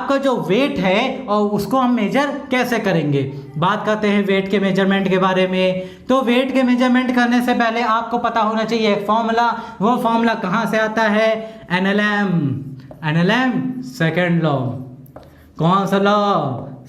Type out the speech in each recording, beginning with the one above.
आपका जो वेट है और उसको हम मेजर कैसे करेंगे। बात करते हैं वेट के मेजरमेंट के बारे में। तो वेट के मेजरमेंट करने से पहले आपको पता होना चाहिए एक फॉर्मूला। वो फॉर्मूला कहाँ से आता है? NLM second law. कौन सा लॉ?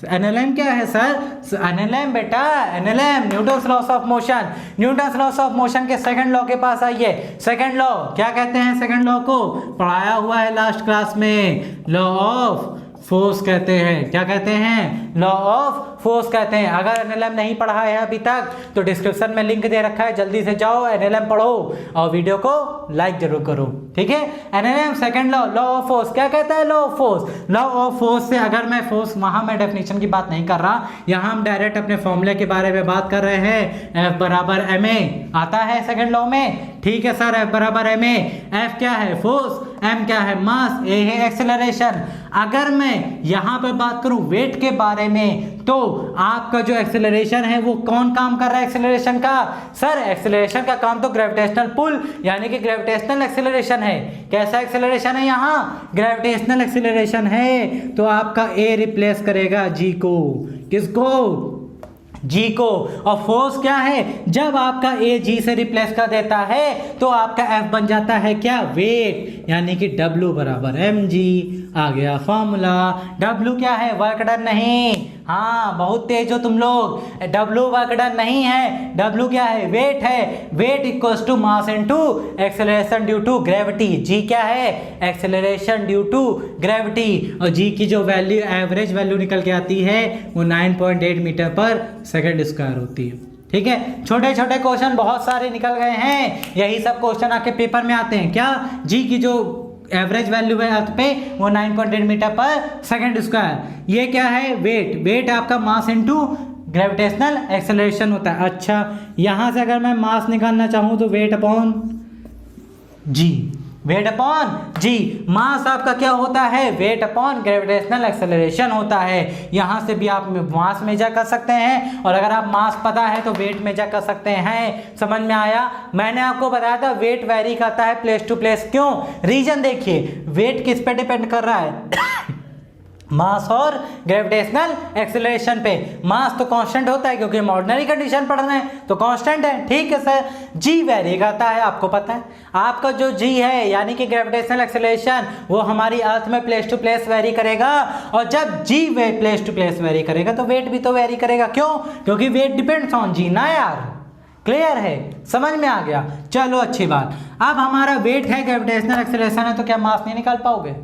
एनएलएम क्या है सर? एनएलएम बेटा, NLM Newton's loss of motion. Newton's loss of motion के सेकंड लॉ के पास आइए। सेकंड लॉ क्या कहते हैं? सेकंड लॉ को पढ़ाया हुआ है लास्ट क्लास में, लॉ ऑफ फोर्स कहते हैं। क्या कहते हैं? लॉ ऑफ फोर्स कहते हैं। अगर एनएलएम नहीं पढ़ा है अभी तक तो डिस्क्रिप्शन में लिंक दे रखा है, जल्दी से जाओ एनएलएम पढ़ो और वीडियो को लाइक जरूर करो, ठीक है। NLM second law, law of force क्या कहता है? Law of force. Law of force से अगर मैं फोर्स, वहां मैं डेफिनेशन की बात नहीं कर रहा, यहां हम डायरेक्ट अपने फॉर्मूले के बारे में बात कर रहे हैं। F बराबर ma आता है सेकंड लॉ में, ठीक है सर। F बराबर ma। F क्या है? फोर्स, m क्या है? मास, a है एक्सेलरेशन। अगर मैं यहां पर बात करूं वेट के बारे में तो आपका जो एक्सेलरेशन है वो कौन काम कर रहा है एक्सेलरेशन का? सर एक्सेलरेशन का काम तो ग्रेविटेशनल पुल यानी कि ग्रेविटेशनल एक्सेलरेशन है। कैसा एक्सेलरेशन है? यहाँ ग्रेविटेशनल एक्सेलरेशन है। तो आपका ए रिप्लेस करेगा जी को। किसको? जी को। और फोर्स क्या है? जब आपका ए जी से रिप्लेस कर देता है तो आपका एफ बन जाता है क्या? वेट, यानी कि डब्ल्यू बराबर एम जी। आ गया फॉर्मूला। डब्ल्यू क्या है? वर्क डन नहीं। हाँ बहुत तेज हो तुम लोग। डब्ल्यू वर्क डन नहीं है। डब्ल्यू क्या है? वेट है। Weight equals to mass into acceleration due to gravity. G क्या है? Acceleration due to gravity. और जी की जो वैल्यू, एवरेज वैल्यू निकल के आती है वो 9.8 मीटर पर सेकंड स्क्वायर होती है, ठीक है। छोटे छोटे क्वेश्चन बहुत सारे निकल गए हैं, यही सब क्वेश्चन आपके पेपर में आते हैं। क्या? जी की जो एवरेज वैल्यू है अर्थ पे वो 9.8 मीटर पर सेकंड स्क्वायर। ये क्या है? वेट। वेट आपका मास इनटू ग्रेविटेशनल एक्सेलरेशन होता है। अच्छा, यहां से अगर मैं मास निकालना चाहूं तो वेट अपॉन जी। वेट अपॉन जी। मास आपका क्या होता है? वेट अपॉन ग्रेविटेशनल एक्सेलरेशन होता है। यहां से भी आप मास मेजर कर सकते हैं और अगर आप मास पता है तो वेट मेजर कर सकते हैं। समझ में आया? मैंने आपको बताया था वेट वेरी करता है प्लेस टू प्लेस। क्यों? रीजन देखिए, वेट किस पे डिपेंड कर रहा है? मास और ग्रेविटेशनल एक्सेलरेशन पे। मास तो कांस्टेंट होता है क्योंकि हम ऑर्डिनरी कंडीशन पढ़ रहे हैं तो कांस्टेंट है, ठीक है सर। जी वेरी करता है, आपको पता है। आपका जो जी है यानी कि ग्रेविटेशनल एक्सेलरेशन वो हमारी अर्थ में प्लेस टू प्लेस वेरी करेगा और जब जी वे प्लेस टू प्लेस वेरी करेगा तो वेट भी तो वेरी करेगा। क्यों? क्योंकि वेट डिपेंड्स ऑन जी ना यार। क्लियर है? समझ में आ गया? चलो अच्छी बात। अब हमारा वेट है, ग्रेविटेशनल एक्सेलरेशन है, तो क्या मास नहीं निकाल पाओगे?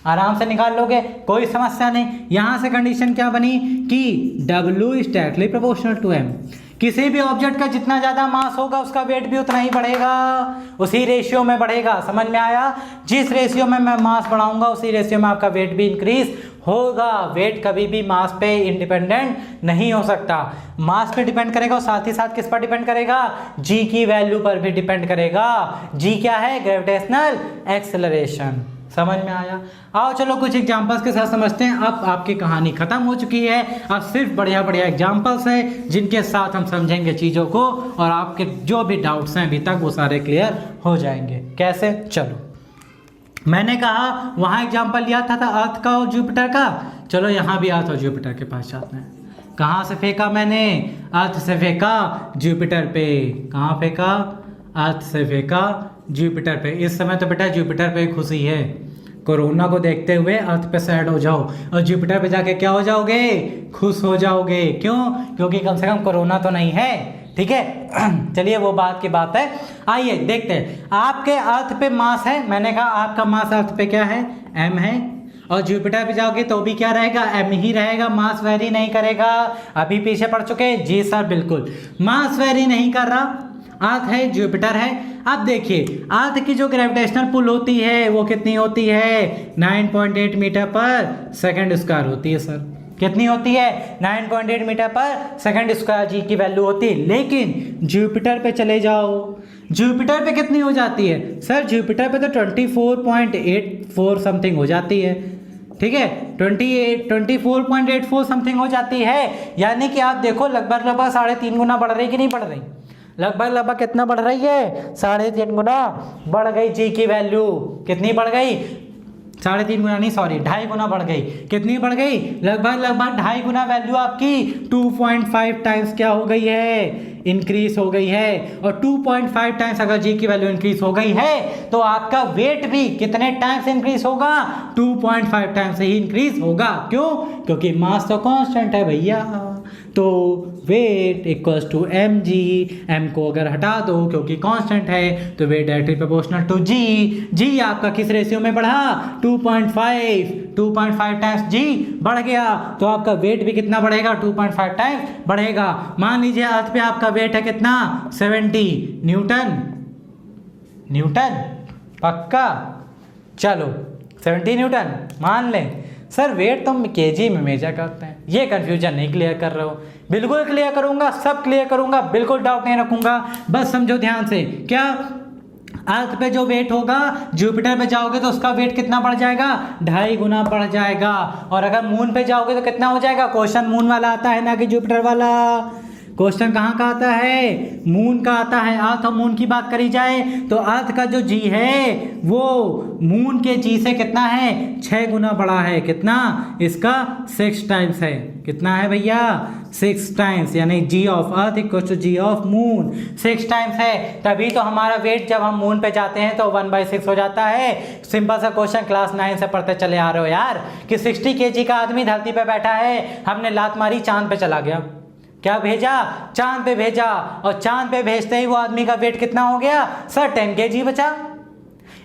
आराम से निकाल लोगे, कोई समस्या नहीं। यहां से कंडीशन क्या बनी कि W is directly proportional to M। किसी भी ऑब्जेक्ट का जितना ज्यादा मास होगा उसका वेट भी उतना ही बढ़ेगा, उसी रेशियो में बढ़ेगा। समझ में आया? जिस रेशियो में मैं मास बढ़ाऊंगा उसी रेशियो में आपका वेट भी इंक्रीज होगा। वेट कभी भी मास पे इंडिपेंडेंट नहीं हो सकता। मास पे डिपेंड करेगा और साथ ही साथ किस पर डिपेंड करेगा? जी की वैल्यू पर भी डिपेंड करेगा। जी क्या है? Gravitational acceleration. समझ में आया? आओ चलो कुछ एग्जांपल्स के साथ समझते हैं। अब आपकी कहानी खत्म हो चुकी है, अब सिर्फ बढ़िया बढ़िया एग्जांपल्स हैं जिनके साथ हम समझेंगे चीज़ों को और आपके जो भी डाउट्स हैं अभी तक वो सारे क्लियर हो जाएंगे। कैसे? चलो, मैंने कहा वहाँ एग्जाम्पल लिया था अर्थ का और जुपिटर का। चलो यहाँ भी अर्थ और जुपिटर के पास जाते हैं। कहाँ से फेंका मैंने? अर्थ से फेंका जुपिटर पे। कहाँ फेंका? अर्थ से फेंका जुपिटर पे। इस समय तो बेटा जुपिटर पे खुशी है। कोरोना को देखते हुए अर्थ पे सैड हो जाओ और जुपिटर पे जाके क्या हो जाओगे? खुश हो जाओगे। क्यों? क्योंकि कम से कम कोरोना तो नहीं है, ठीक है। चलिए वो बात की बात है। आइए देखते हैं। आपके अर्थ पे मास है, मैंने कहा आपका मास अर्थ पे क्या है? M है। और जुपिटर पे जाओगे तो भी क्या रहेगा? M ही रहेगा, मास वेरी नहीं करेगा। अभी पीछे पड़ चुके हैं? जी सर बिल्कुल, मास वेरी नहीं कर रहा। अर्थ है, जुपिटर है। अब देखिए अर्थ की जो ग्रेविटेशनल पुल होती है वो कितनी होती है? 9.8 मीटर पर सेकंड स्क्वायर होती है सर। कितनी होती है? 9.8 मीटर पर सेकंड स्क्वायर जी की वैल्यू होती है। लेकिन जुपिटर पे चले जाओ, जुपिटर पे कितनी हो जाती है? सर जुपिटर पे तो 24.84 समथिंग हो जाती है, ठीक है। 24.84 समथिंग हो जाती है। यानी कि आप देखो लगभग 3.5 गुना बढ़ रही कि नहीं बढ़ रही? लगभग कितना बढ़ रही है? 3.5 गुना बढ़ गई जी की वैल्यू। कितनी बढ़ गई? 3.5 गुना नहीं, सॉरी 2.5 गुना बढ़ गई। कितनी बढ़ गई? लगभग 2.5 गुना वैल्यू आपकी 2.5 टाइम्स क्या हो गई है? इंक्रीज हो गई है। और 2.5 टाइम्स अगर जी की वैल्यू इंक्रीज हो गई है तो आपका वेट भी कितने टाइम्स इंक्रीज होगा? 2.5 टाइम्स ही इंक्रीज होगा। क्यों? क्योंकि मास तो कांस्टेंट है भैया। तो weight equals to M G, M को अगर हटा दो क्योंकि कांस्टेंट है तो weight directly proportional to G. जी आपका किस रेशियो में बढ़ा? 2.5 टाइम्स जी बढ़ गया तो आपका वेट भी कितना बढ़ेगा? 2.5 टाइम्स बढ़ेगा। मान लीजिए अर्थ पे आपका वेट है कितना? 70 न्यूटन पक्का? चलो 70 न्यूटन मान लें। सर वेट तो हम केजी में मेजर करते हैं, ये कन्फ्यूजन नहीं क्लियर कर रहे हो? बिल्कुल क्लियर करूंगा, सब क्लियर करूंगा, बिल्कुल डाउट नहीं रखूंगा। बस समझो ध्यान से। क्या अर्थ पे जो वेट होगा, जुपिटर पे जाओगे तो उसका वेट कितना बढ़ जाएगा? 2.5 गुना बढ़ जाएगा। और अगर मून पे जाओगे तो कितना हो जाएगा? क्वेश्चन मून वाला आता है ना कि जुपिटर वाला। क्वेश्चन कहाँ का आता है? मून का आता है। अर्थ और मून की बात करी जाए तो अर्थ का जो जी है वो मून के जी से कितना है? 6 गुना बड़ा है। कितना? इसका 6 टाइम्स है। कितना है भैया? 6 टाइम्स, यानी G of earth equal to G of moon 6 times है। तभी तो हमारा वेट जब हम मून पे जाते हैं तो 1/6 हो जाता है। सिंपल सा क्वेश्चन क्लास 9 से पढ़ते चले आ रहे हो यार कि 60 kg का आदमी धरती पे बैठा है, हमने लात मारी चांद पे चला गया। क्या भेजा? चांद पे भेजा। और चांद पे भेजते ही वो आदमी का वेट कितना हो गया? सर 10 kg बचा।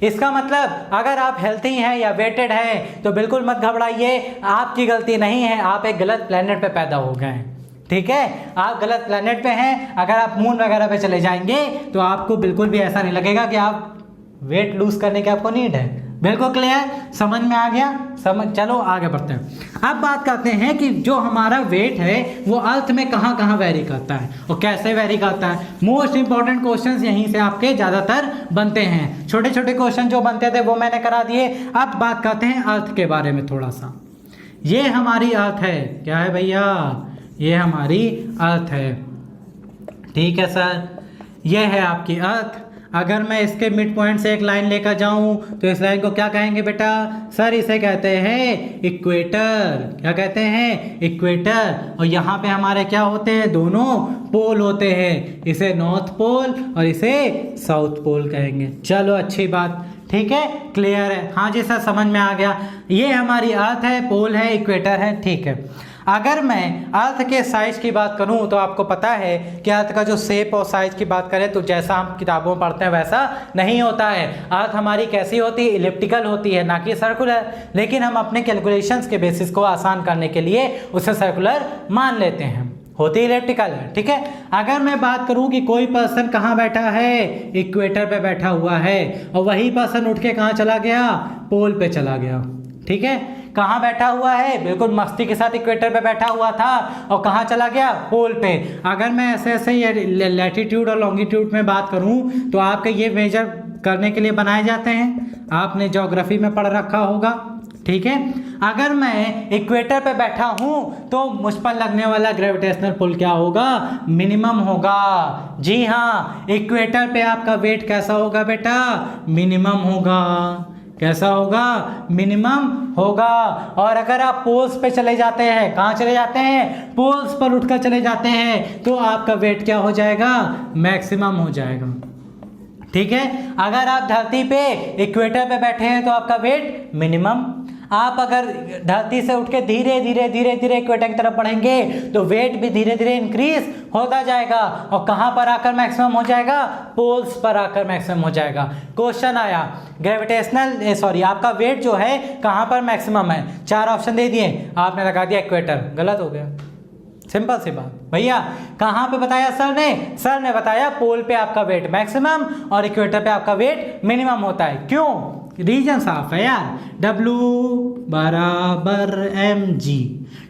इसका मतलब अगर आप हेल्थी हैं या वेटेड हैं तो बिल्कुल मत घबराइए, आपकी गलती नहीं है, आप एक गलत प्लेनेट पे पैदा हो गए हैं। ठीक है, आप गलत प्लेनेट पे हैं। अगर आप मून वगैरह पे चले जाएंगे तो आपको बिल्कुल भी ऐसा नहीं लगेगा कि आप वेट लूज करने की आपको नीड है। बिल्कुल क्लियर? समझ में आ गया? समझ। चलो आगे बढ़ते हैं। अब बात करते हैं कि जो हमारा वेट है वो अर्थ में कहाँ कहाँ वेरी करता है और कैसे वेरी करता है। मोस्ट इंपॉर्टेंट क्वेश्चंस यहीं से आपके ज़्यादातर बनते हैं। छोटे छोटे क्वेश्चन जो बनते थे वो मैंने करा दिए। अब बात करते हैं अर्थ के बारे में थोड़ा सा। ये हमारी अर्थ है। क्या है भैया? ये हमारी अर्थ है। ठीक है सर, ये है आपकी अर्थ। अगर मैं इसके मिड पॉइंट से एक लाइन लेकर जाऊं तो इस लाइन को क्या कहेंगे बेटा? सर इसे कहते हैं इक्वेटर। क्या कहते हैं? इक्वेटर। और यहाँ पे हमारे क्या होते हैं? दोनों पोल होते हैं। इसे नॉर्थ पोल और इसे साउथ पोल कहेंगे। चलो अच्छी बात, ठीक है, क्लियर है? हाँ जी सर समझ में आ गया। ये हमारी अर्थ है, पोल है, इक्वेटर है। ठीक है, अगर मैं अर्थ के साइज की बात करूं तो आपको पता है कि अर्थ का जो शेप और साइज की बात करें तो जैसा हम किताबों में पढ़ते हैं वैसा नहीं होता है। अर्थ हमारी कैसी होती है? इलिप्टिकल होती है, ना कि सर्कुलर। लेकिन हम अपने कैलकुलेशंस के बेसिस को आसान करने के लिए उसे सर्कुलर मान लेते हैं, होती इलिप्टिकल है। ठीक है, अगर मैं बात करूं कि कोई पर्सन कहाँ बैठा है? इक्वेटर पे बैठा हुआ है, और वही पर्सन उठ के कहाँ चला गया? पोल पे चला गया। ठीक है, कहाँ बैठा हुआ है? बिल्कुल मस्ती के साथ इक्वेटर पे बैठा हुआ था और कहाँ चला गया? पोल पे। अगर मैं ऐसे ऐसे लैटिट्यूड और लॉन्गिट्यूड में बात करूं तो आपके ये मेजर करने के लिए बनाए जाते हैं, आपने ज्योग्राफी में पढ़ रखा होगा। ठीक है, अगर मैं इक्वेटर पे बैठा हूं तो मुझ पर लगने वाला ग्रेविटेशनल पुल क्या होगा? मिनिमम होगा। जी हाँ, इक्वेटर पे आपका वेट कैसा होगा बेटा? मिनिमम होगा। कैसा होगा? मिनिमम होगा। और अगर आप पोल्स पे चले जाते हैं, कहाँ चले जाते हैं? पोल्स पर उठकर चले जाते हैं तो आपका वेट क्या हो जाएगा? मैक्सिमम हो जाएगा। ठीक है, अगर आप धरती पे इक्वेटर पे बैठे हैं तो आपका वेट मिनिमम। आप अगर धरती से उठ के धीरे धीरे धीरे धीरे इक्वेटर की तरफ बढ़ेंगे तो वेट भी धीरे धीरे इंक्रीज होता जाएगा और कहाँ पर आकर मैक्सिमम हो जाएगा? पोल्स पर आकर मैक्सिमम हो जाएगा। क्वेश्चन आया ग्रेविटेशनल सॉरी आपका वेट जो है कहाँ पर मैक्सिमम है? 4 ऑप्शन दे दिए, आपने लगा दिया इक्वेटर, गलत हो गया। सिंपल सी बात भैया। कहाँ पे बताया सर ने? सर ने बताया पोल पे आपका वेट मैक्सिमम और इक्वेटर पे आपका वेट मिनिमम होता है। क्यों? रीजन साफ है यार। W बराबर mg,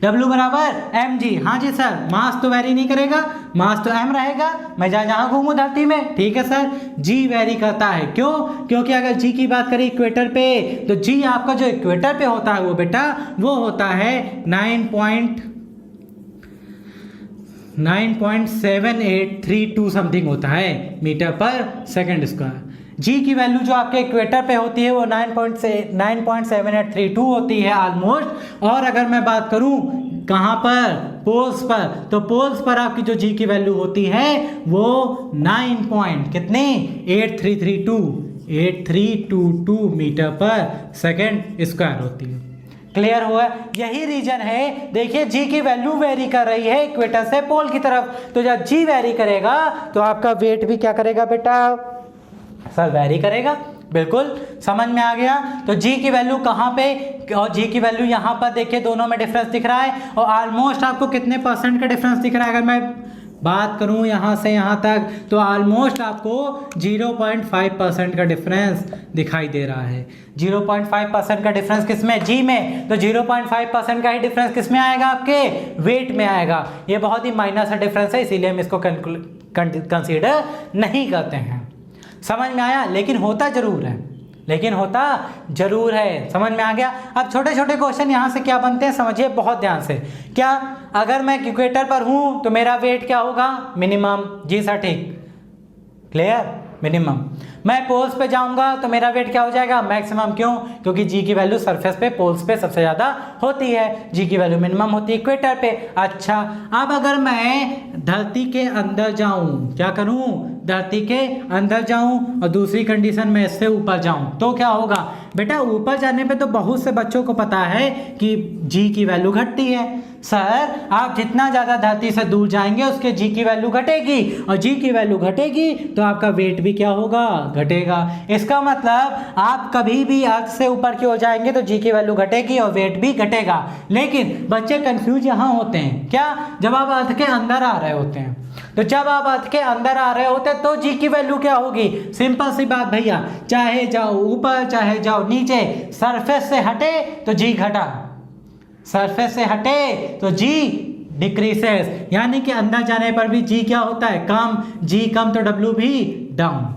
W बराबर mg। हाँ जी सर, मास तो वेरी नहीं करेगा, मास तो m रहेगा, मैं जहाँ घूमूं धरती में। ठीक है सर, g वेरी करता है। क्यों? क्योंकि अगर g की बात करें इक्वेटर पे तो g आपका जो इक्वेटर पे होता है वो बेटा वो होता है 9.7832 समथिंग होता है मीटर पर सेकंड स्क्वायर। जी की वैल्यू जो आपके इक्वेटर पे होती है वो 9.7832 होती है ऑलमोस्ट। और अगर मैं बात करूं कहाँ पर, पोल्स पर, तो पोल्स पर आपकी जो जी की वैल्यू होती है वो 8322 मीटर पर सेकेंड स्क्वायर होती है। क्लियर हुआ? यही रीजन है। देखिए जी की वैल्यू वेरी कर रही है इक्वेटर से पोल की तरफ, तो जब जी वेरी करेगा तो आपका वेट भी क्या करेगा बेटा सर, वेरी करेगा। बिल्कुल समझ में आ गया। तो जी की वैल्यू कहाँ पे और जी की वैल्यू यहाँ पर देखिए, दोनों में डिफरेंस दिख रहा है और ऑलमोस्ट आपको कितने परसेंट का डिफरेंस दिख रहा है। अगर मैं बात करूं यहाँ से यहाँ तक तो ऑलमोस्ट आपको 0.5% का डिफरेंस दिखाई दे रहा है। 0.5% का डिफरेंस किस में, जी में, तो 0.5% का ही डिफरेंस किस में आएगा, आपके वेट में आएगा। ये बहुत ही माइनर सा डिफरेंस है, इसीलिए हम इसको कंसीडर नहीं करते हैं। समझ में आया? लेकिन होता जरूर है, समझ में आ गया। अब छोटे छोटे क्वेश्चन यहाँ से क्या बनते हैं समझिए बहुत ध्यान से। क्या अगर मैं इक्वेटर पर हूँ तो मेरा वेट क्या होगा, मिनिमम, जी सर ठीक, क्लियर, मिनिमम। मैं पोल्स पे जाऊंगा तो मेरा वेट क्या हो जाएगा, मैक्सिमम। क्यों? क्योंकि जी की वैल्यू सरफेस पे पोल्स पे सबसे ज़्यादा होती है, जी की वैल्यू मिनिमम होती है इक्वेटर पे। अच्छा, अब अगर मैं धरती के अंदर जाऊं, क्या करूं, धरती के अंदर जाऊं और दूसरी कंडीशन में इससे ऊपर जाऊं तो क्या होगा बेटा, ऊपर जाने पे तो बहुत से बच्चों को पता है कि जी की वैल्यू घटती है। सर आप जितना ज़्यादा धरती से दूर जाएंगे उसके जी की वैल्यू घटेगी, और जी की वैल्यू घटेगी तो आपका वेट भी क्या होगा, घटेगा। इसका मतलब आप कभी भी अर्थ से ऊपर की ओर जाएंगे तो जी की वैल्यू घटेगी और वेट भी घटेगा। लेकिन बच्चे कंफ्यूज यहाँ होते हैं, क्या, जब आप अर्थ के अंदर आ रहे होते हैं, तो जब आप अर्थ के अंदर आ रहे होते हैं तो जी की वैल्यू क्या होगी, सिंपल सी बात भैया, चाहे जाओ ऊपर चाहे जाओ नीचे, सरफेस से हटे तो जी घटा, सरफेस से हटे तो जी डिक्रीसेस, यानी कि अंदर जाने पर भी जी क्या होता है, कम, जी कम तो डब्ल्यू भी डाउन।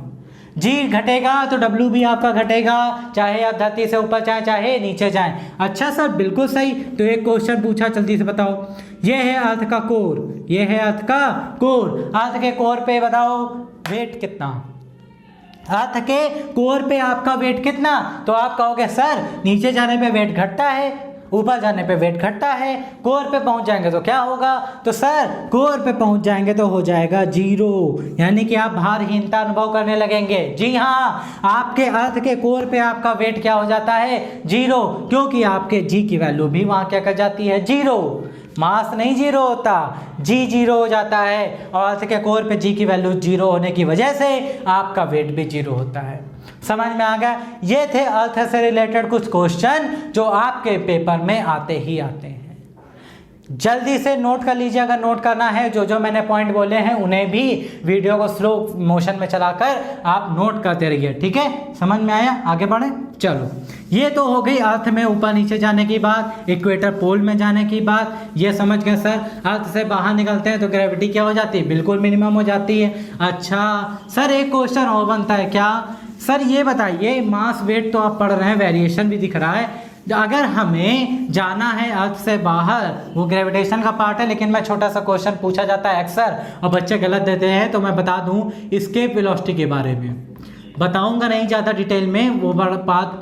जी घटेगा तो डब्ल्यू भी आपका घटेगा, चाहे आप धरती से ऊपर जाएं चाहे नीचे जाएं। अच्छा सर बिल्कुल सही। तो एक क्वेश्चन पूछा, जल्दी से बताओ, ये है अर्थ का कोर, ये है अर्थ का कोर, अर्थ के कोर पे बताओ वेट कितना, अर्थ के कोर पे आपका वेट कितना, तो आप कहोगे सर नीचे जाने पे वेट घटता है, ऊपर जाने पे वेट घटता है, कोर पे पहुंच जाएंगे तो क्या होगा, तो सर कोर पे पहुंच जाएंगे तो हो जाएगा 0, यानी कि आप भारहीनता अनुभव करने लगेंगे। जी हाँ, आपके अर्थ के कोर पे आपका वेट क्या हो जाता है, 0, क्योंकि आपके जी की वैल्यू भी वहां क्या कर जाती है, 0। मास नहीं 0 होता, जी 0 हो जाता है, और अर्थ के कोर पे जी की वैल्यू 0 होने की वजह से आपका वेट भी 0 होता है। समझ में आ गया? ये थे अर्थ से रिलेटेड कुछ क्वेश्चन जो आपके पेपर में आते ही आते हैं। जल्दी से नोट कर लीजिए, अगर नोट करना है जो जो मैंने पॉइंट बोले हैं उन्हें भी वीडियो को स्लो मोशन में चलाकर आप नोट करते रहिए, ठीक है? समझ में आया? आगे बढ़े। चलो, ये तो हो गई अर्थ में ऊपर नीचे जाने की बात, इक्वेटर पोल में जाने की बात, ये समझ गए सर। अर्थ से बाहर निकलते हैं तो ग्रेविटी क्या हो जाती है, बिल्कुल मिनिमम हो जाती है। अच्छा सर एक क्वेश्चन और बनता है, क्या सर, ये बताइए, मास वेट तो आप पढ़ रहे हैं, वेरिएशन भी दिख रहा है, अगर हमें जाना है अर्थ से बाहर, वो ग्रेविटेशन का पार्ट है, लेकिन मैं छोटा सा क्वेश्चन पूछा जाता है अक्सर और बच्चे गलत देते हैं, तो मैं बता दूं एस्केप वेलोसिटी के बारे में बताऊंगा, नहीं ज़्यादा डिटेल में, वो बात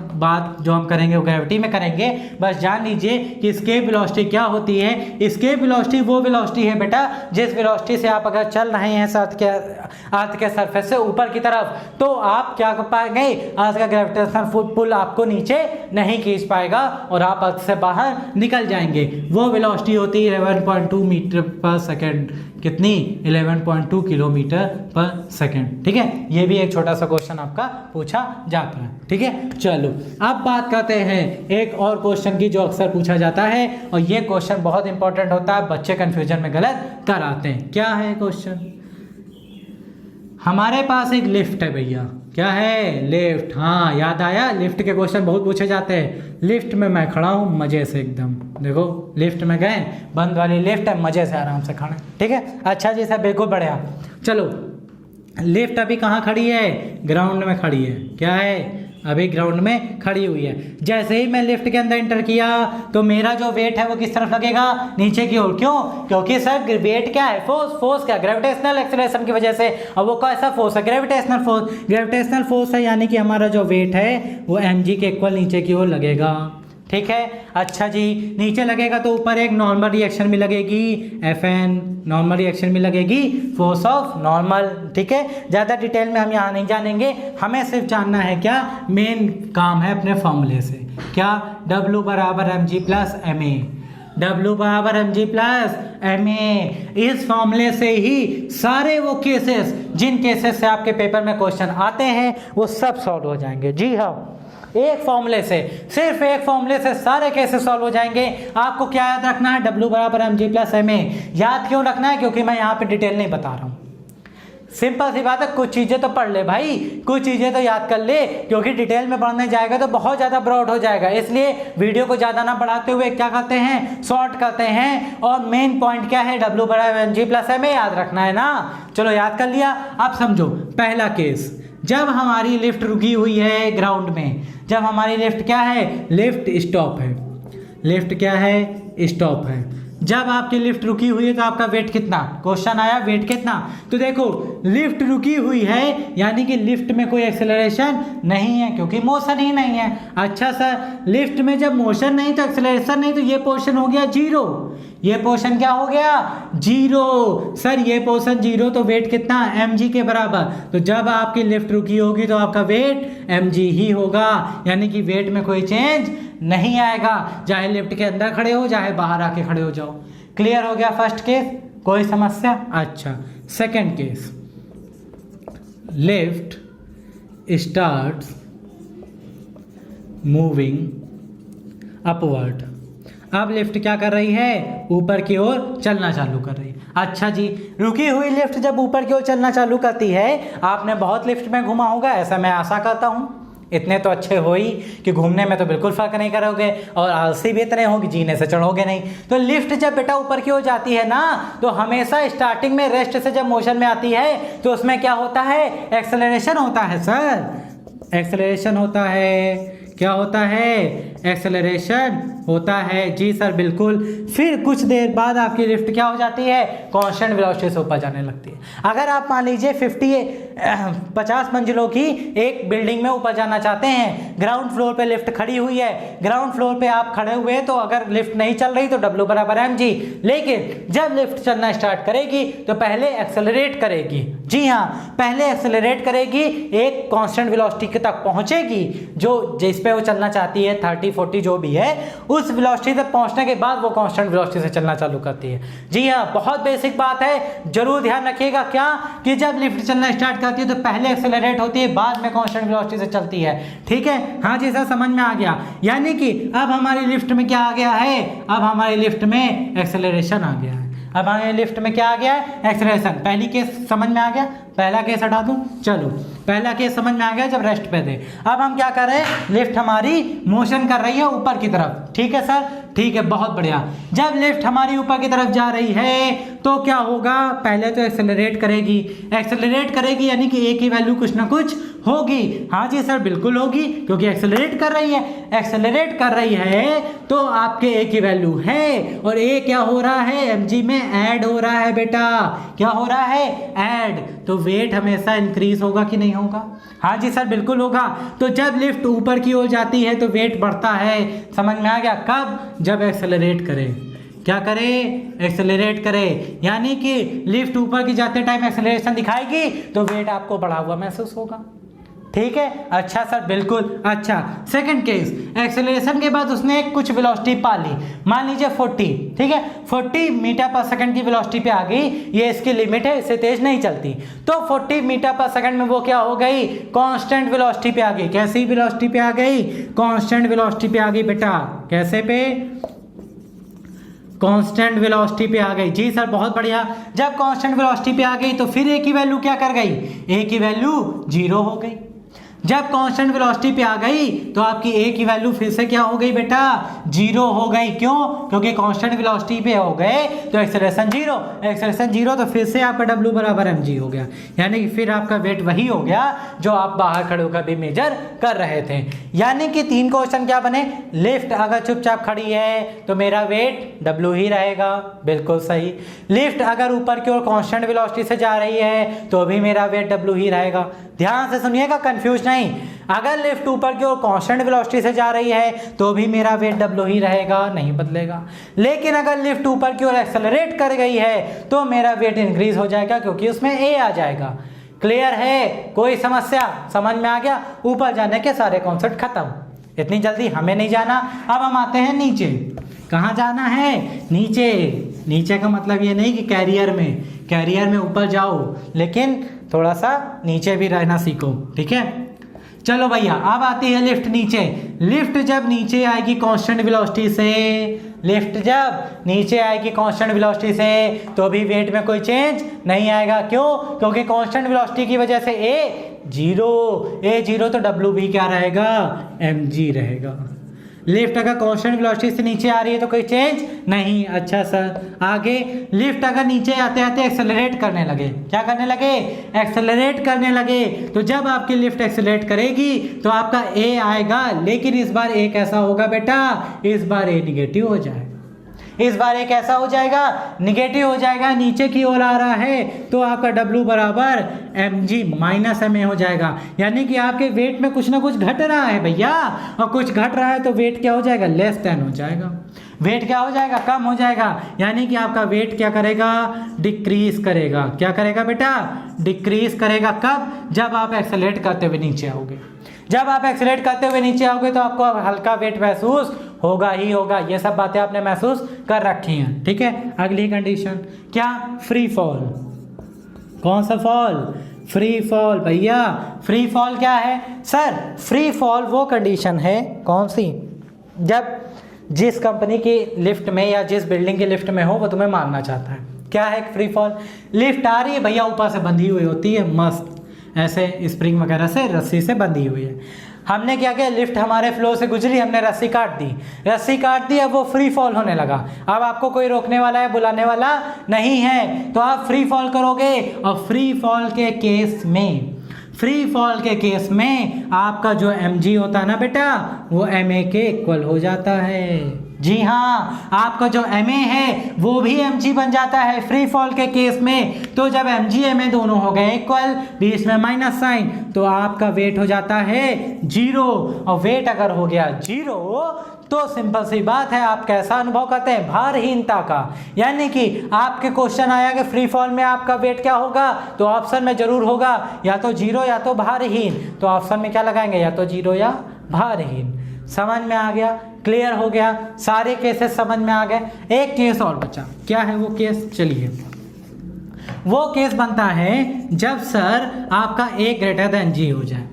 जो हम करेंगे वो ग्रेविटी में करेंगे। बस जान लीजिए कि एस्केप वेलोसिटी क्या होती है। एस्केप वेलोसिटी वो वेलोसिटी है बेटा जिस वेलोसिटी से आप अगर चल रहे हैं अर्थ के सरफेस से ऊपर की तरफ, तो आप क्या कर पाएंगे, अर्थ का ग्रेविटेशनल पुल आपको नीचे नहीं खींच पाएगा और आप अर्थ से बाहर निकल जाएंगे। वो वेलोसिटी होती है 11.2 मीटर पर सेकेंड, कितनी, 11.2 किलोमीटर पर सेकेंड, ठीक है? ये भी एक छोटा सा क्वेश्चन आपका पूछा जाता है, ठीक है? चलो अब बात करते हैं एक और क्वेश्चन की जो अक्सर पूछा जाता है, और ये क्वेश्चन बहुत इंपॉर्टेंट होता है, बच्चे कंफ्यूजन में गलत कराते हैं। क्या है क्वेश्चन, हमारे पास एक लिफ्ट है भैया, क्या है, लिफ्ट। हाँ याद आया, लिफ्ट के क्वेश्चन बहुत पूछे जाते हैं। लिफ्ट में मैं खड़ा हूँ मजे से एकदम, देखो लिफ्ट में गए, बंद वाली लिफ्ट है, मजे से आराम से खड़े, ठीक है? अच्छा जी सर बिल्कुल बढ़िया। चलो लिफ्ट अभी कहाँ खड़ी है, ग्राउंड में खड़ी है, क्या है, अभी ग्राउंड में खड़ी हुई है। जैसे ही मैं लिफ्ट के अंदर एंटर किया तो मेरा जो वेट है वो किस तरफ लगेगा, नीचे की ओर। क्यों? क्योंकि सर वेट क्या है, फोर्स। फोर्स क्या, ग्रेविटेशनल एक्सेलरेशन की वजह से। अब वो कैसा फोर्स है, ग्रेविटेशनल फोर्स। ग्रेविटेशनल फोर्स है यानी कि हमारा जो वेट है वो mg के इक्वल नीचे की ओर लगेगा। ठीक है, अच्छा जी, नीचे लगेगा तो ऊपर एक नॉर्मल रिएक्शन भी लगेगी, Fn नॉर्मल रिएक्शन भी लगेगी, फोर्स ऑफ नॉर्मल। ठीक है, ज़्यादा डिटेल में हम यहाँ नहीं जानेंगे, हमें सिर्फ जानना है क्या, मेन काम है अपने फॉर्मूले से। क्या, W बराबर mg प्लस ma, W बराबर mg प्लस ma। इस फॉर्मूले से ही सारे वो केसेस, जिन केसेस से आपके पेपर में क्वेश्चन आते हैं वो सब सॉल्व हो जाएंगे। जी हाँ, एक फॉर्मूले से, सिर्फ एक फॉर्मूले से सारे केसेस सॉल्व हो जाएंगे। आपको क्या याद रखना है, W बराबर mg प्लस ma। याद क्यों रखना है, क्योंकि मैं यहाँ पे डिटेल नहीं बता रहा हूँ। सिंपल सी बात है, कुछ चीज़ें तो पढ़ ले भाई, कुछ चीज़ें तो याद कर ले, क्योंकि डिटेल में पढ़ने जाएगा तो बहुत ज़्यादा ब्रॉड हो जाएगा। इसलिए वीडियो को ज़्यादा ना बढ़ाते हुए क्या करते हैं, शॉर्ट करते हैं। और मेन पॉइंट क्या है, W बराबर mg प्लस ma याद रखना है ना। चलो याद कर लिया। अब समझो पहला केस, जब हमारी लिफ्ट रुकी हुई है ग्राउंड में, जब हमारी लिफ्ट क्या है, लिफ्ट स्टॉप है। लिफ्ट क्या है, स्टॉप है। जब आपकी लिफ्ट रुकी हुई है तो आपका वेट कितना, क्वेश्चन आया वेट कितना। तो देखो लिफ्ट रुकी हुई है यानी कि लिफ्ट में कोई एक्सेलरेशन नहीं है, क्योंकि मोशन ही नहीं है। अच्छा सर, लिफ्ट में जब मोशन नहीं तो एक्सेलरेशन नहीं, तो ये पोर्शन हो गया जीरो। ये पोर्शन क्या हो गया, जीरो। सर ये पोर्शन जीरो तो वेट कितना, mg के बराबर। तो जब आपकी लिफ्ट रुकी होगी तो आपका वेट mg ही होगा, यानी कि वेट में कोई चेंज नहीं आएगा, चाहे लिफ्ट के अंदर खड़े हो चाहे बाहर आके खड़े हो जाओ। क्लियर हो गया फर्स्ट केस, कोई समस्या। अच्छा, second case, lift starts moving upward. अब लिफ्ट क्या कर रही है, ऊपर की ओर चलना चालू कर रही है। अच्छा जी, रुकी हुई लिफ्ट जब ऊपर की ओर चलना चालू करती है, आपने बहुत लिफ्ट में घुमा होगा, ऐसा मैं आशा करता हूँ। इतने तो अच्छे हो ही कि घूमने में तो बिल्कुल फर्क नहीं करोगे, और आलसी भी इतने हो कि जीने से चढ़ोगे नहीं। तो लिफ्ट जब बेटा ऊपर की ओर जाती है ना, तो हमेशा स्टार्टिंग में रेस्ट से जब मोशन में आती है तो उसमें क्या होता है, एक्सेलरेशन होता है। सर एक्सेलरेशन होता है, क्या होता है, एक्सेलरेशन होता है। जी सर बिल्कुल। फिर कुछ देर बाद आपकी लिफ्ट क्या हो जाती है, कांस्टेंट वेलोसिटी से ऊपर जाने लगती है। अगर आप मान लीजिए 50 मंजिलों की एक बिल्डिंग में ऊपर जाना चाहते हैं, ग्राउंड फ्लोर पे लिफ्ट खड़ी हुई है, ग्राउंड फ्लोर पे आप खड़े हुए हैं, तो अगर लिफ्ट नहीं चल रही तो W बराबर mg। लेकिन जब लिफ्ट चलना स्टार्ट करेगी तो पहले एक्सेलरेट करेगी। जी हाँ, पहले एक्सेलरेट करेगी, एक कांस्टेंट वेलोसिटी तक पहुंचेगी, जो जिस पे वो चलना चाहती है, 30-40 जो भी है, उस वेलोसिटी तक पहुंचने के बाद वो कांस्टेंट वेलोसिटी से चलना चालू करती है। जी हाँ, बहुत बेसिक बात है, जरूर ध्यान रखिएगा। क्या कि जब लिफ्ट चलना स्टार्ट करती है तो पहले एक्सेलरेट होती है, बाद में कांस्टेंट वेलोसिटी से चलती है। ठीक है, हाँ जी सर समझ में आ गया। यानी कि अब हमारी लिफ्ट में क्या आ गया है, अब हमारी लिफ्ट में एक्सेलरेशन आ गया है। अब हमारे लिफ्ट में क्या आ गया है, एक्सेलरेशन। पहली केस समझ में आ गया, पहला केस हटा दूं। चलो पहला केस समझ में आ गया जब रेस्ट पे थे। अब हम क्या कर रहे हैं, लिफ्ट हमारी मोशन कर रही है ऊपर की तरफ। ठीक है सर, ठीक है, बहुत बढ़िया। जब लिफ्ट हमारी ऊपर की तरफ जा रही है तो क्या होगा, पहले तो एक्सेलरेट करेगी। एक्सेलरेट करेगी यानी कि ए की वैल्यू कुछ ना कुछ होगी। हाँ जी सर बिल्कुल होगी, क्योंकि एक्सेलरेट कर रही है। एक्सेलरेट कर रही है तो आपके ए की वैल्यू है, और ए क्या हो रहा है, mg में ऐड हो रहा है बेटा। क्या हो रहा है, ऐड। तो वेट हमेशा इंक्रीज होगा कि नहीं होगा, हाँ जी सर बिल्कुल होगा। तो जब लिफ्ट ऊपर की ओर जाती है तो वेट बढ़ता है। समझ में आ गया, कब, जब एक्सेलरेट करे। क्या करे, एक्सेलरेट करे, यानी कि लिफ्ट ऊपर की जाते टाइम एक्सेलरेशन दिखाएगी तो वेट आपको बढ़ा हुआ महसूस होगा। ठीक है, अच्छा सर बिल्कुल। अच्छा, सेकंड केस, एक्सेलरेशन के बाद उसने कुछ वेलोसिटी पा ली, मान लीजिए 40। ठीक है, 40 मीटर पर सेकंड की वेलोसिटी पे आ गई, ये इसकी लिमिट है, इससे तेज नहीं चलती। तो 40 मीटर पर सेकंड में वो क्या हो गई, कांस्टेंट वेलोसिटी पे आ गई। कैसी वेलोसिटी पे आ गई, कांस्टेंट वेलोसिटी पे आ गई बेटा। कैसे पे, कांस्टेंट वेलोसिटी पे आ गई। जी सर बहुत बढ़िया। जब कांस्टेंट वेलोसिटी पे आ गई तो फिर ए की वैल्यू क्या कर गई, ए की वैल्यू 0 हो गई। जब कांस्टेंट वेलोसिटी पे आ गई तो आपकी ए की वैल्यू फिर से क्या हो गई बेटा, जीरो हो गई। क्यों? क्योंकि कांस्टेंट वेलोसिटी पे हो गए तो एक्सेलरेशन जीरो, एक्सेलरेशन जीरो, तो फिर से आपका W बराबर mg हो गया, यानी कि फिर आपका वेट वही हो गया जो आप बाहर खड़े होकर भी मेजर कर रहे थे। यानी कि 3 क्वेश्चन क्या बने? लिफ्ट अगर चुपचाप खड़ी है तो मेरा वेट W ही रहेगा, बिल्कुल सही। लिफ्ट अगर ऊपर की ओर कांस्टेंट वेलोसिटी से जा रही है तो भी मेरा वेट W ही रहेगा। ध्यान से सुनिएगा, कंफ्यूज नहीं। अगर लिफ्ट ऊपर की ओर कांस्टेंट वेलोसिटी से जा रही है तो भी मेरा वेट W ही रहेगा, नहीं बदलेगा। लेकिन अगर लिफ्ट ऊपर की ओर एक्सेलरेट कर गई है तो मेरा वेट इंक्रीज हो जाएगा, क्योंकि उसमें A आ जाएगा। क्लियर है? कोई समस्या? समझ में आ गया? ऊपर जाने के सारे कॉन्सेप्ट खत्म, इतनी जल्दी हमें नहीं जाना। अब हम आते हैं नीचे। कहाँ जाना है? नीचे। नीचे का मतलब ये नहीं कि कैरियर में ऊपर जाओ, लेकिन थोड़ा सा नीचे भी रहना सीखो, ठीक है? चलो भैया, अब आती है लिफ्ट नीचे। लिफ्ट जब नीचे आएगी कांस्टेंट वेलोसिटी से, लिफ्ट जब नीचे आएगी कांस्टेंट वेलोसिटी से तो भी वेट में कोई चेंज नहीं आएगा। क्यों? क्योंकि कांस्टेंट वेलोसिटी की वजह से A जीरो तो W भी क्या रहेगा? mg रहेगा। लिफ्ट अगर कांस्टेंट वेलोसिटी से नीचे आ रही है तो कोई चेंज नहीं। अच्छा सर, आगे लिफ्ट अगर नीचे आते आते एक्सेलरेट करने लगे, क्या करने लगे? एक्सेलरेट करने लगे, तो जब आपकी लिफ्ट एक्सेलरेट करेगी तो आपका A आएगा, लेकिन इस बार A कैसा होगा बेटा? इस बार A निगेटिव हो जाएगा। इस बार एक ऐसा हो जाएगा, निगेटिव हो जाएगा, नीचे की ओर आ रहा है तो आपका W बराबर mg माइनस ma हो जाएगा। यानी कि आपके वेट में कुछ ना कुछ घट रहा है भैया, और कुछ घट रहा है तो वेट क्या हो जाएगा? लेस देन हो जाएगा। वेट क्या हो जाएगा? कम हो जाएगा। यानी कि आपका वेट क्या करेगा? डिक्रीज करेगा। क्या करेगा बेटा? डिक्रीज करेगा। कब? जब आप एक्सेलरेट करते हुए नीचे आओगे। जब आप एक्सेलरेट करते हुए नीचे आओगे तो आपको हल्का वेट महसूस होगा ही होगा। ये सब बातें आपने महसूस कर रखी हैं, ठीक है? अगली कंडीशन क्या? Free fall. कौन सा फॉल? Free fall. भैया फ्री फॉल क्या है? सर फ्री फॉल वो कंडीशन है, कौन सी? जब जिस कंपनी की लिफ्ट में या जिस बिल्डिंग की लिफ्ट में हो वो तुम्हें मारना चाहता है। क्या है फ्री फॉल? लिफ्ट आ रही है भैया, ऊपर से बंधी हुई होती है, मस्त ऐसे स्प्रिंग वगैरह से, रस्सी से बंधी हुई है। हमने क्या किया? लिफ्ट हमारे फ्लो से गुजरी, हमने रस्सी काट दी, अब वो फ्री फॉल होने लगा। अब आपको कोई रोकने वाला है, बुलाने वाला नहीं है, तो आप फ्री फॉल करोगे। और फ्री फॉल के केस में आपका जो mg होता है ना बेटा, वो ma के इक्वल हो जाता है। जी हाँ, आपका जो ma है वो भी mg बन जाता है फ्री फॉल के केस में। तो जब mg ma दोनों हो गए इक्वल, बीच में माइनस साइन, तो आपका वेट हो जाता है 0। और वेट अगर हो गया 0 तो सिंपल सी बात है, आप कैसा अनुभव करते हैं? भारहीनता का। यानी कि आपके क्वेश्चन आया कि फ्री फॉल में आपका वेट क्या होगा, तो ऑप्शन में जरूर होगा या तो 0 या तो भारहीन। तो ऑप्शन में क्या लगाएंगे? या तो 0 या भारहीन। समझ में आ गया? क्लियर हो गया? सारे केसेस समझ में आ गए। एक केस और बचा, क्या है वो केस? चलिए, वो केस बनता है जब सर आपका A ग्रेटर देन G हो जाए।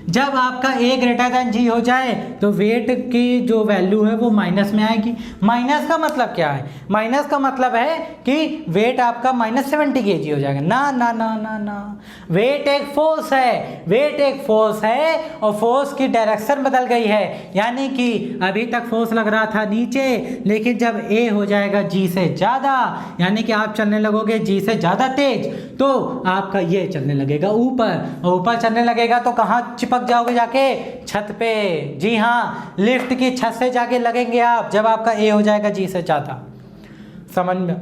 जब आपका A ग्रेटर देन G हो जाए तो वेट की जो वैल्यू है वो माइनस में आएगी। माइनस का मतलब क्या है? माइनस का मतलब है कि वेट आपका -70 kg हो जाएगा। ना ना ना ना ना, वेट एक फोर्स है, वेट एक फोर्स है और फोर्स की डायरेक्शन बदल गई है। यानी कि अभी तक फोर्स लग रहा था नीचे, लेकिन जब A हो जाएगा G से ज़्यादा, यानी कि आप चलने लगोगे G से ज़्यादा तेज, तो आपका ये चलने लगेगा ऊपर, और ऊपर चलने लगेगा तो कहाँ चिपक जाओगे? जाके छत पे। जी हाँ, लिफ्ट की छत से जाके लगेंगे आप जब आपका A हो जाएगा G से ज़्यादा। समझ में?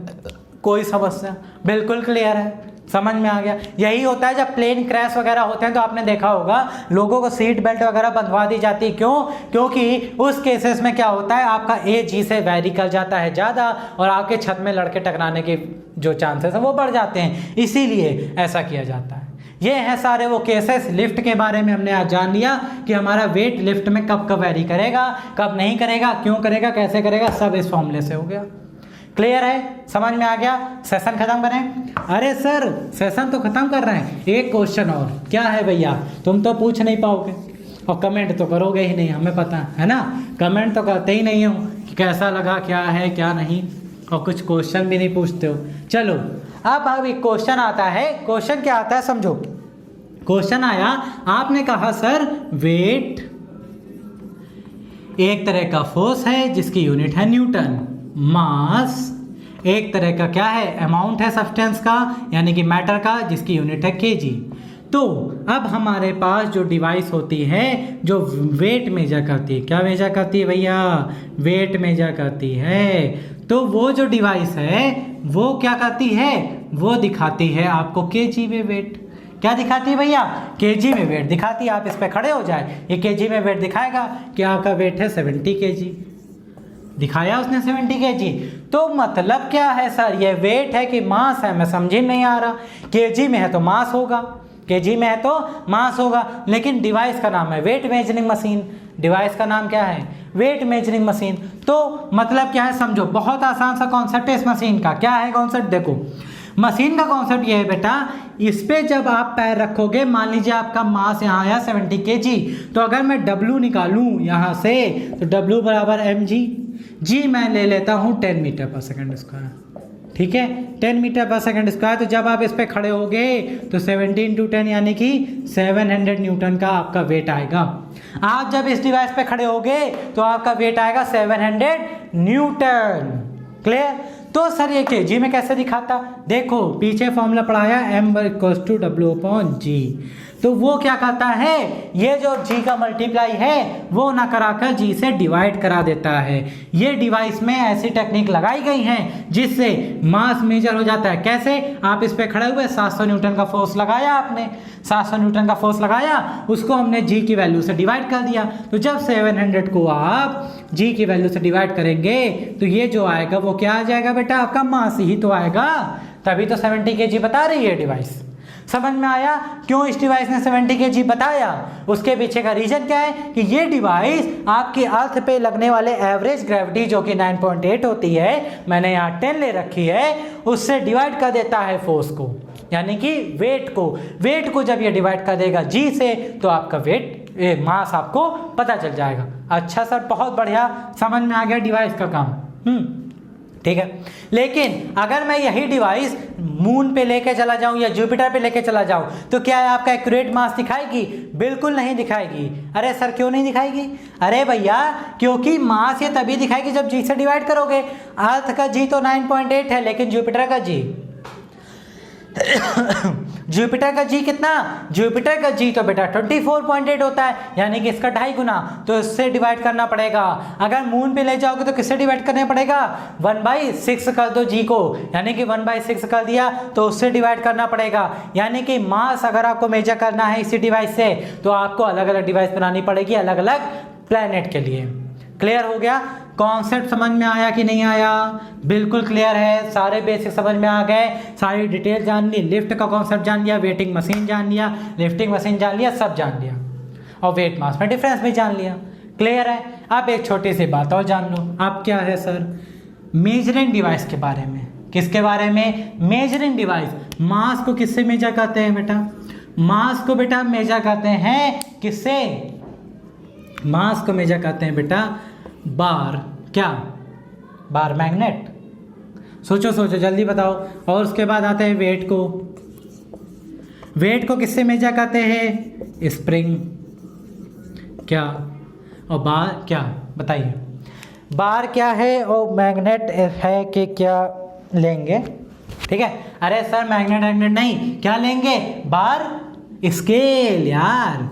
कोई समस्या? बिल्कुल क्लियर है, समझ में आ गया। यही होता है जब प्लेन क्रैश वगैरह होते हैं तो आपने देखा होगा लोगों को सीट बेल्ट वगैरह बंधवा दी जाती है। क्यों? क्योंकि उस केसेस में क्या होता है, आपका A G से वैरी कर जाता है ज़्यादा और आपके छत में लड़के टकराने के जो चांसेस हैं वो बढ़ जाते हैं, इसीलिए ऐसा किया जाता है। ये हैं सारे वो केसेस। लिफ्ट के बारे में हमने आज जान लिया कि हमारा वेट लिफ्ट में कब कब वैरी करेगा, कब नहीं करेगा, क्यों करेगा, कैसे करेगा, सब इस फॉर्मूले से हो गया। क्लियर है? समझ में आ गया? सेशन खत्म करें? अरे सर सेशन तो खत्म कर रहे हैं, एक क्वेश्चन और। क्या है भैया? तुम तो पूछ नहीं पाओगे और कमेंट तो करोगे ही नहीं, हमें पता है ना। कमेंट तो करते ही नहीं हो कि कैसा लगा, क्या है क्या नहीं, और कुछ क्वेश्चन भी नहीं पूछते हो। चलो अब एक क्वेश्चन आता है। क्वेश्चन क्या आता है समझो। क्वेश्चन आया, आपने कहा सर वेट एक तरह का फोर्स है जिसकी यूनिट है न्यूटन, मास एक तरह का क्या है, अमाउंट है सब्सटेंस का यानी कि मैटर का, जिसकी यूनिट है केजी। तो अब हमारे पास जो डिवाइस होती है जो वेट मेजर करती है, क्या मेजर करती है भैया, वेट मेजर करती है, तो वो जो डिवाइस है वो क्या करती है, वो दिखाती है आपको केजी में वेट। क्या दिखाती है भैया, केजी में वेट दिखाती है। आप इस पे खड़े हो जाए, ये केजी में वेट दिखाएगा कि आपका वेट है 70 केजी, दिखाया उसने 70 केजी। तो मतलब क्या है सर, ये वेट है कि मास है, मैं समझ नहीं आ रहा। केजी में है तो मास होगा, केजी में है तो मास होगा, लेकिन डिवाइस का नाम है वेट मेजरिंग मशीन। डिवाइस का नाम क्या है, वेट मेजरिंग मशीन। तो मतलब क्या है समझो, बहुत आसान सा कॉन्सेप्ट है इस मशीन का। क्या है कॉन्सेप्ट, देखो मशीन का कॉन्सेप्ट ये है बेटा, इस पे जब आप पैर रखोगे, मान लीजिए आपका मास यहाँ आया 70 केजी, तो अगर मैं W निकालूं यहाँ से तो W बराबर mg, जी मैं ले लेता हूँ 10 मीटर पर सेकंड स्क्वायर, ठीक है 10 मीटर पर सेकंड स्क्वायर। तो जब आप इस पे खड़े होगे तो 70 × 10 यानी कि 700 न्यूटन का आपका वेट आएगा। आप जब इस डिवाइस पे खड़े होगे तो आपका वेट आएगा 700 न्यूटन। क्लियर। तो सर ये केजी में कैसे दिखाता, देखो पीछे फॉर्मूला पढ़ाया m = W/G। तो वो क्या करता है, ये जो g का मल्टीप्लाई है वो ना कराकर g से डिवाइड करा देता है। ये डिवाइस में ऐसी टेक्निक लगाई गई है जिससे मास मेजर हो जाता है। कैसे, आप इस पे खड़े हुए 700 न्यूटन का फोर्स लगाया, आपने 700 न्यूटन का फोर्स लगाया, उसको हमने g की वैल्यू से डिवाइड कर दिया। तो जब 700 को आप g की वैल्यू से डिवाइड करेंगे तो ये जो आएगा वो क्या आ जाएगा बेटा, आपका मास ही तो आएगा। तभी तो 70 kg बता रही है डिवाइस। समझ में आया क्यों इस डिवाइस ने 70 kg बताया, उसके पीछे का रीजन क्या है कि ये डिवाइस आपकी अर्थ पे लगने वाले एवरेज ग्रेविटी जो कि 9.8 होती है, मैंने यहाँ 10 ले रखी है, उससे डिवाइड कर देता है फोर्स को, यानी कि वेट को जब ये डिवाइड कर देगा g से तो आपका वेट मास आपको पता चल जाएगा। अच्छा सर, बहुत बढ़िया, समझ में आ गया डिवाइस का काम। ठीक है, लेकिन अगर मैं यही डिवाइस मून पे लेके चला जाऊं या जुपिटर पे लेके चला जाऊं तो क्या है आपका एक्यूरेट मास दिखाएगी? बिल्कुल नहीं दिखाएगी। अरे सर क्यों नहीं दिखाएगी? अरे भैया क्योंकि मास ये तभी दिखाएगी जब जी से डिवाइड करोगे। अर्थ का जी तो 9.8 है, लेकिन जुपिटर का जी जुपिटर का जी कितना? जुपिटर का जी तो बेटा 24.8 होता है, यानी कि इसका 2.5 गुना, तो इससे डिवाइड करना पड़ेगा। अगर मून पे ले जाओगे तो किससे डिवाइड करना पड़ेगा? 1/6 कर दो जी को, यानी कि 1/6 कर दिया तो उससे डिवाइड करना पड़ेगा। यानी कि मास अगर आपको मेजर करना है इसी डिवाइस से तो आपको अलग अलग डिवाइस बनानी पड़ेगी अलग अलग प्लैनेट के लिए। क्लियर हो गया? कॉन्सेप्ट समझ में आया कि नहीं आया? बिल्कुल क्लियर है, सारे बेसिक समझ में आ गए, सारी डिटेल जान ली, लिफ्ट का कॉन्सेप्ट जान लिया, वेटिंग मशीन जान लिया, लिफ्टिंग मशीन जान लिया, सब जान लिया, और वेट मास में डिफरेंस भी जान लिया। क्लियर है? अब एक छोटी सी बात और जान लो। अब क्या है सर, मेजरिंग डिवाइस के बारे में। किसके बारे में? Measuring device. मास को किससे मेजर करते हैं बेटा? मास को बेटा मेजर करते हैं किससे? मास को मेजर करते हैं बेटा बार। क्या? Bar magnet. सोचो सोचो जल्दी बताओ। और उसके बाद आते हैं वेट को। वेट को किससे मेजर करते हैं? स्प्रिंग। क्या? और बार क्या? बताइए। बार क्या है और मैग्नेट है कि क्या लेंगे? ठीक है। अरे सर मैग्नेट नहीं, क्या लेंगे? बार स्केल यार,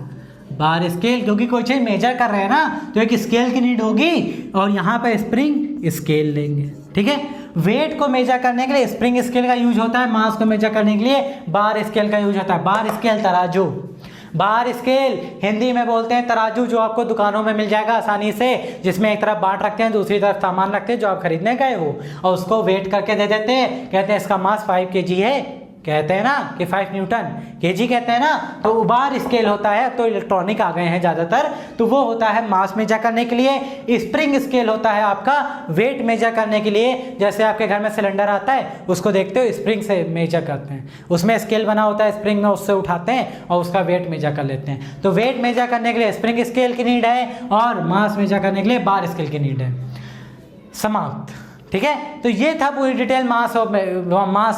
बार स्केल, क्योंकि कोई चीज मेजर कर रहे हैं ना तो एक स्केल की नीड होगी, और यहाँ पे स्प्रिंग स्केल लेंगे। ठीक है। वेट को मेजर करने के लिए स्प्रिंग स्केल का यूज होता है, मास को मेजर करने के लिए बार स्केल का यूज होता है। बार स्केल तराजू, बार स्केल हिंदी में बोलते हैं तराजू, जो आपको दुकानों में मिल जाएगा आसानी से, जिसमें एक तरफ बाट रखते हैं दूसरी तरफ सामान रखते हैं जो आप खरीदने गए हो, और उसको वेट करके दे देते हैं, कहते हैं इसका मास 5 kg है, कहते हैं ना कि 5 न्यूटन, केजी कहते हैं ना। तो बार स्केल होता है, तो इलेक्ट्रॉनिक आ गए हैं ज़्यादातर, तो वो होता है मास मेजर करने के लिए। स्प्रिंग स्केल होता है आपका वेट मेजर करने के लिए। जैसे आपके घर में सिलेंडर आता है, उसको देखते हो स्प्रिंग से मेजर करते हैं, उसमें स्केल बना होता है स्प्रिंग में, उससे उठाते हैं और उसका वेट मेजर कर लेते हैं। तो वेट मेजर करने के लिए स्प्रिंग स्केल की नीड है और मास मेजर करने के लिए बार स्केल की नीड है। समाप्त। ठीक है। तो ये था पूरी डिटेल मास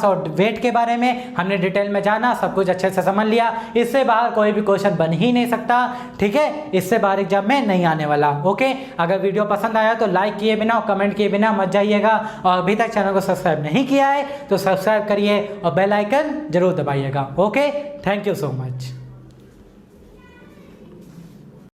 और वेट के बारे में, हमने डिटेल में जाना, सब कुछ अच्छे से समझ लिया। इससे बाहर कोई भी क्वेश्चन बन ही नहीं सकता, ठीक है, इससे बाहर एग्जाम में नहीं आने वाला। ओके, अगर वीडियो पसंद आया तो लाइक किए बिना और कमेंट किए बिना मत जाइएगा, और अभी तक चैनल को सब्सक्राइब नहीं किया है तो सब्सक्राइब करिए और बेल आइकन जरूर दबाइएगा। Okay, thank you so much.